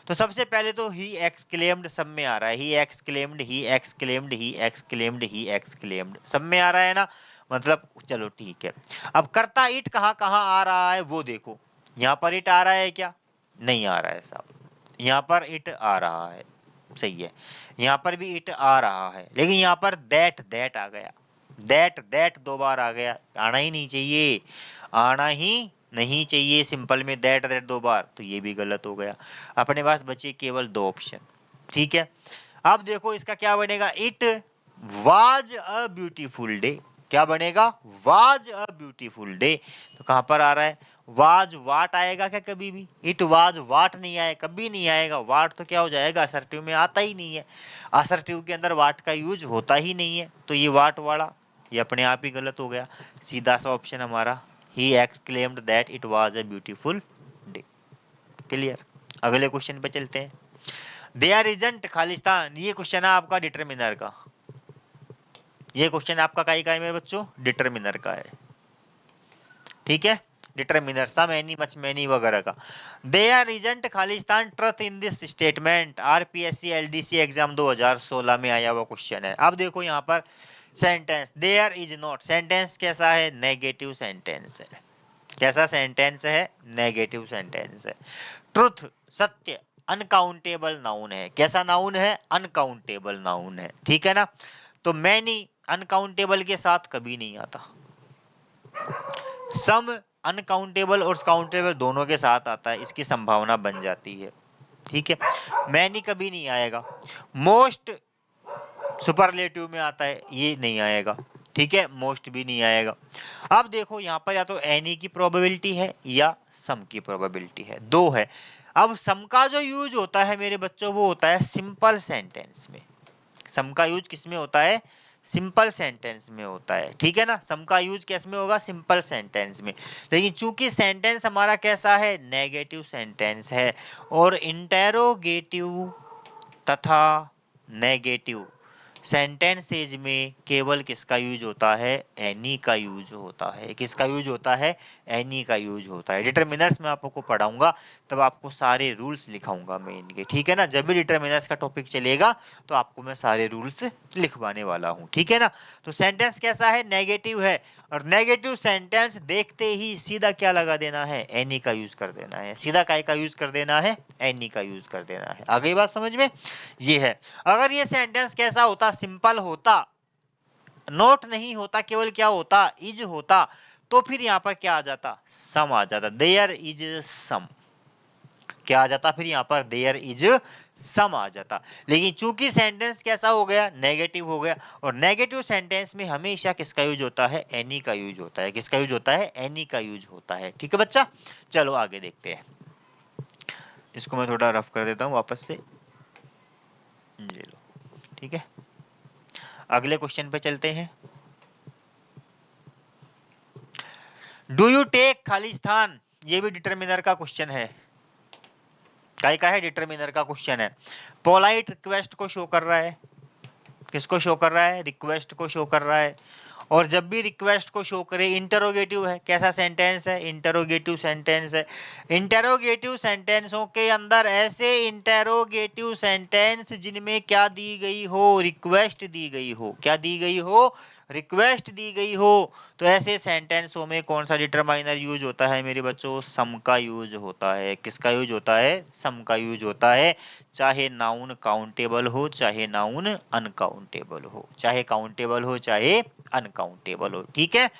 तो सबसे पहले तो ही एक्सक्लेम्ड सब में आ रहा है, he exclaimed, he exclaimed, he exclaimed, he exclaimed सब में आ रहा है ना, मतलब चलो ठीक है। अब करता इट कहाँ कहाँ आ रहा है वो देखो, यहाँ पर इट आ रहा है क्या, नहीं आ रहा है साहब, यहाँ पर इट आ रहा है, सही है, यहाँ पर भी इट आ रहा है, लेकिन यहाँ पर दैट आ गया, दैट दो बार आ गया, आना ही नहीं चाहिए, आना ही नहीं चाहिए सिंपल में दैट दो बार, तो ये भी गलत हो गया। अपने पास बचे केवल दो ऑप्शन, ठीक है। अब देखो इसका क्या बनेगा, it was a beautiful day, क्या बनेगा, वाज अ ब्यूटीफुल डे। तो कहां पर आ रहा है, वाज वाट आएगा क्या कभी भी, इट वाज वाट नहीं आएगा, कभी नहीं आएगा, वाट तो क्या हो जाएगा, असर्टिव में आता ही नहीं है, असर्टिव के अंदर वाट का यूज होता ही नहीं है, तो ये वाट वाला ये अपने आप ही गलत हो गया, सीधा सा ऑप्शन हमारा, he exclaimed that it was a beautiful day. Clear, अगले क्वेश्चन पे चलते हैं। देयर इजंट खालिस्तान, ये क्वेश्चन है आपका डिटरमिनर का, ये क्वेश्चन आपका का है मेरे बच्चों, डिटरमिनर का है, ठीक है, determiner some any much many वगैरह का। देयर इजंट खालिस्तान truth in this statement, RPSC LDC exam 2016 में आया हुआ क्वेश्चन है। अब देखो यहाँ पर sentence there is not, sentence कैसा है, नेगेटिव सेंटेंस है, कैसा सेंटेंस है, नेगेटिव सेंटेंस है। ट्रुथ सत्य अनकाउंटेबल नाउन है, कैसा नाउन है, अनकाउंटेबल नाउन है, ठीक है ना। तो मैनी अनकाउंटेबल के साथ कभी नहीं आता, सम अनकाउंटेबल और काउंटेबल दोनों के साथ आता है, इसकी संभावना बन जाती है, ठीक है। मैनी कभी नहीं आएगा, मोस्ट सुपरलेटिव में आता है, ये नहीं आएगा, ठीक है, मोस्ट भी नहीं आएगा। अब देखो यहाँ पर या तो एनी की प्रोबेबिलिटी है या सम की प्रोबेबिलिटी है, दो है। अब सम का जो यूज होता है मेरे बच्चों वो होता है सिंपल सेंटेंस में, सम का यूज किस में होता है, सिंपल सेंटेंस में होता है, ठीक है ना, सम का यूज किस में होगा, सिंपल सेंटेंस में। लेकिन चूंकि सेंटेंस हमारा कैसा है, नेगेटिव सेंटेंस है, और इंटेरोगेटिव तथा नेगेटिव सेंटेंसेज में केवल किसका यूज होता है, एनी का यूज होता है, किसका यूज होता है, एनी का यूज होता है। डिटरमिनर्स में आपको पढ़ाऊंगा तब आपको सारे रूल्स लिखाऊंगा मैं इनके, ठीक है ना, जब भी डिटरमिनर्स का टॉपिक चलेगा तो आपको मैं सारे रूल्स लिखवाने वाला हूँ, ठीक है ना। तो सेंटेंस कैसा है, नेगेटिव है, और नेगेटिव सेंटेंस देखते ही सीधा क्या लगा देना है, एनी का यूज कर देना है, सीधा काय का यूज कर देना है, एनी का यूज कर देना है। आ गई बात समझ में, ये है। अगर ये सेंटेंस कैसा होता, सिंपल होता, नोट नहीं होता, केवल क्या होता, इज होता, तो फिर यहाँ पर क्या आ जाता, सम आ जाता, देयर इज सम, क्या आ जाता फिर यहाँ पर, देयर इज सम आ जाता। लेकिन चूंकि सेंटेंस कैसा हो गया, नेगेटिव हो गया, और नेगेटिव सेंटेंस में हमेशा किसका यूज होता है, एनी का यूज होता है, किसका यूज होता है, एनी का यूज होता है, ठीक है बच्चा। चलो आगे देखते हैं, इसको मैं थोड़ा रफ कर देता हूँ वापस से, ये लो, ठीक है। अगले क्वेश्चन पे चलते हैं। डू यू टेक खालिस्तान, ये भी डिटरमिनर का क्वेश्चन है, काय का है, डिटरमिनर का क्वेश्चन है। पोलाइट रिक्वेस्ट को शो कर रहा है, किसको शो कर रहा है, रिक्वेस्ट को शो कर रहा है, और जब भी रिक्वेस्ट को शो करे, इंटरोगेटिव है, कैसा सेंटेंस है, इंटरोगेटिव सेंटेंस है। इंटरोगेटिव सेंटेंसों के अंदर ऐसे इंटरोगेटिव सेंटेंस जिनमें क्या दी गई हो, रिक्वेस्ट दी गई हो, क्या दी गई हो, रिक्वेस्ट दी गई हो, तो ऐसे सेंटेंसों में कौन सा डिटरमाइनर यूज होता है मेरे बच्चों, सम का यूज होता है, किसका यूज होता है, सम का यूज होता है, चाहे नाउन काउंटेबल हो चाहे नाउन अनकाउंटेबल हो, चाहे काउंटेबल हो चाहे अनकाउंटेबल हो, ठीक है।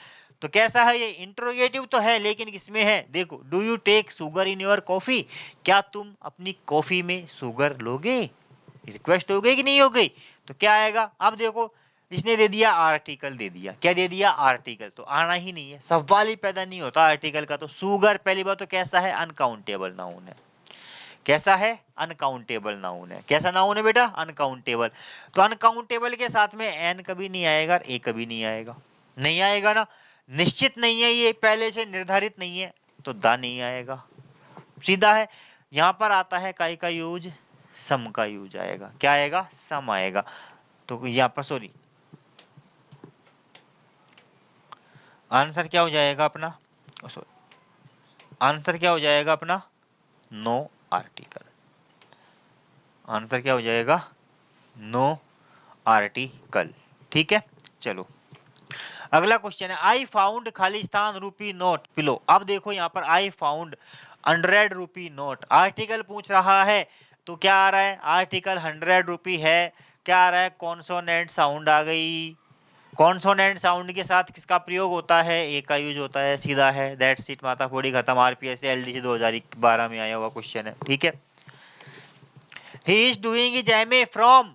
तो कैसा है ये, इंट्रोगेटिव तो है लेकिन किसमें है, देखो, do you take sugar in your coffee, क्या तुम अपनी कॉफी में शुगर लोगे, रिक्वेस्ट हो गई कि नहीं हो गई, तो क्या आएगा, अब देखो इसने दे दिया आर्टिकल, दे दिया, क्या दे दिया, आर्टिकल, तो आना ही नहीं है, सवाल ही पैदा नहीं होता आर्टिकल का। तो शुगर पहली बात तो कैसा है, अनकाउंटेबल नाउन है, कैसा है, अनकाउंटेबल नाउन है, कैसा नाउन है बेटा, अनकाउंटेबल। तो अनकाउंटेबल के साथ में एन कभी नहीं आएगा, ए कभी नहीं आएगा, नहीं आएगा ना, निश्चित नहीं है, ये पहले से निर्धारित नहीं है, तो दा नहीं आएगा, सीधा है। यहां पर आता है काय का यूज, सम का यूज आएगा। क्या आएगा? सम आएगा। तो यहाँ पर सॉरी, आंसर क्या हो जाएगा अपना? आंसर क्या हो जाएगा अपना? No article. आंसर क्या हो जाएगा? No article. ठीक है, चलो अगला क्वेश्चन है, I found Khalistan rupee note pillow. अब देखो यहाँ पर I found 100 rupee note, article पूछ रहा है तो क्या आ रहा है? आर्टिकल 100 रूपी है। क्या आ रहा है? कॉन्सोनेंट साउंड आ गई। कॉन्सोनेंट साउंड के साथ किसका प्रयोग होता है? ए का यूज होता है, सीधा है। दैट्स इट, माता फोड़ी खत्म। आरपीएस एलडीसी 2012 में आया हुआ क्वेश्चन है। ठीक है, he is doing is MA from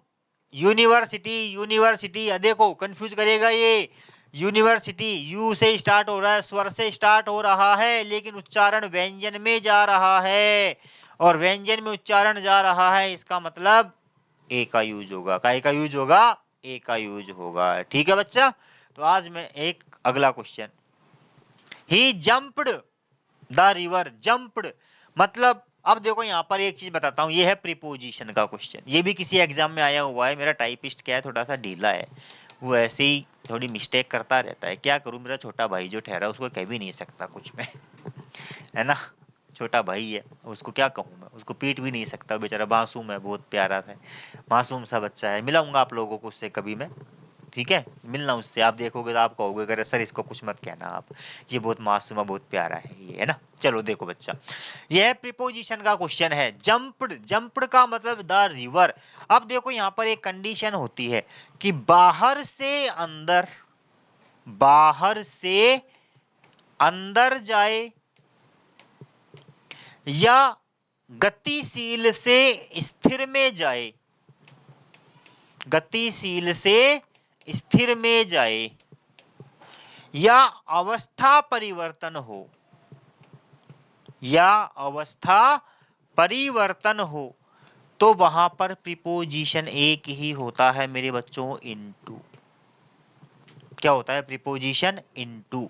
university. University देखो कंफ्यूज करेगा ये। यूनिवर्सिटी यू से स्टार्ट हो रहा है, स्वर से स्टार्ट हो रहा है, लेकिन उच्चारण व्यंजन में जा रहा है, और व्यंजन में उच्चारण जा रहा है, इसका मतलब ए का यूज होगा। काय का यूज होगा? ए का यूज होगा। ठीक है बच्चा, तो आज मैं एक अगला question, he jumped the river. Jumped मतलब, अब देखो यहाँ पर एक चीज बताता हूँ, ये है प्रीपोजिशन का क्वेश्चन। ये भी किसी एग्जाम में आया हुआ है। मेरा टाइपिस्ट क्या है, थोड़ा सा ढीला है, वो ऐसे ही थोड़ी मिस्टेक करता रहता है। क्या करूँ, मेरा छोटा भाई जो ठहरा उसको कह भी नहीं सकता कुछ में है ना, छोटा भाई है, उसको क्या कहूँ मैं, उसको पीट भी नहीं सकता, बेचारा मासूम है, बहुत प्यारा है, मासूम सा बच्चा है। मिलाऊंगा आप लोगों को उससे कभी मैं। ठीक है, मिलना उससे, आप देखोगे तो आप कहोगे अगर सर इसको कुछ मत कहना आप, ये बहुत मासूम है, बहुत प्यारा है ये, है ना। चलो देखो बच्चा, यह प्रीपोजिशन का क्वेश्चन है। जंप्ड, जंप्ड का मतलब द रिवर। अब देखो यहाँ पर एक कंडीशन होती है कि बाहर से अंदर, बाहर से अंदर जाए, या गतिशील से स्थिर में जाए, गतिशील से स्थिर में जाए, या अवस्था परिवर्तन हो, या अवस्था परिवर्तन हो, तो वहां पर प्रीपोजिशन एक ही होता है मेरे बच्चों, इनटू। क्या होता है? Preposition into.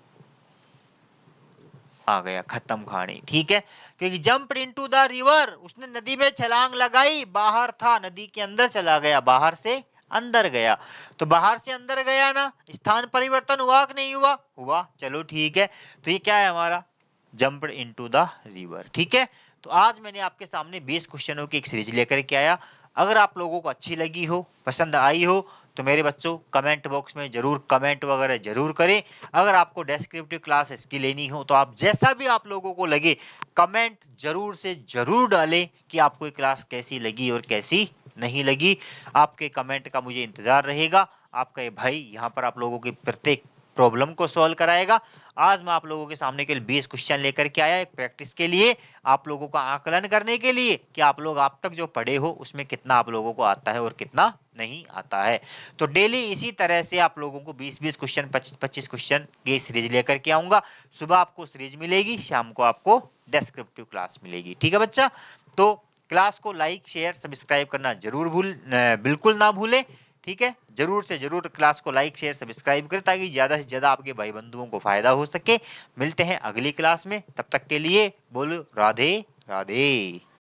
आ गया, खत्म कहानी। ठीक है, क्योंकि जंप इनटू द रिवर, उसने नदी में छलांग लगाई, बाहर था, नदी के अंदर चला गया, बाहर से अंदर गया, तो बाहर से अंदर गया ना, स्थान परिवर्तन हुआ कि नहीं हुआ? हुआ। चलो ठीक है, तो ये क्या है हमारा? Jump into the river. ठीक है, तो आज मैंने आपके सामने 20 क्वेश्चनों की एक सीरीज लेकर के आया। अगर आप लोगों को अच्छी लगी हो, पसंद आई हो, तो मेरे बच्चों कमेंट बॉक्स में जरूर कमेंट वगैरह जरूर करें। अगर आपको डेस्क्रिप्टिव क्लास इसकी लेनी हो तो आप जैसा भी आप लोगों को लगे कमेंट जरूर से जरूर डालें कि आपको ये क्लास कैसी लगी और कैसी नहीं लगी। आपके कमेंट का मुझे इंतजार रहेगा। आपका ये भाई यहाँ पर आप लोगों की प्रत्येक प्रॉब्लम को सॉल्व कराएगा। आज मैं आप लोगों के सामने के लिए 20 क्वेश्चन लेकर के आया, एक प्रैक्टिस के लिए, आप लोगों का आकलन करने के लिए कि आप लोग आप तक जो पढ़े हो उसमें कितना आप लोगों को आता है और कितना नहीं आता है। तो डेली इसी तरह से आप लोगों को 20-20 क्वेश्चन, 25-25 क्वेश्चन की सीरीज लेकर के आऊंगा। सुबह आपको सीरीज मिलेगी, शाम को आपको डेस्क्रिप्टिव क्लास मिलेगी। ठीक है बच्चा, तो क्लास को लाइक शेयर सब्सक्राइब करना जरूर बिल्कुल ना भूलें। ठीक है, जरूर से जरूर क्लास को लाइक शेयर सब्सक्राइब करें ताकि ज्यादा से ज्यादा आपके भाई बंधुओं को फायदा हो सके। मिलते हैं अगली क्लास में, तब तक के लिए बोलो राधे राधे।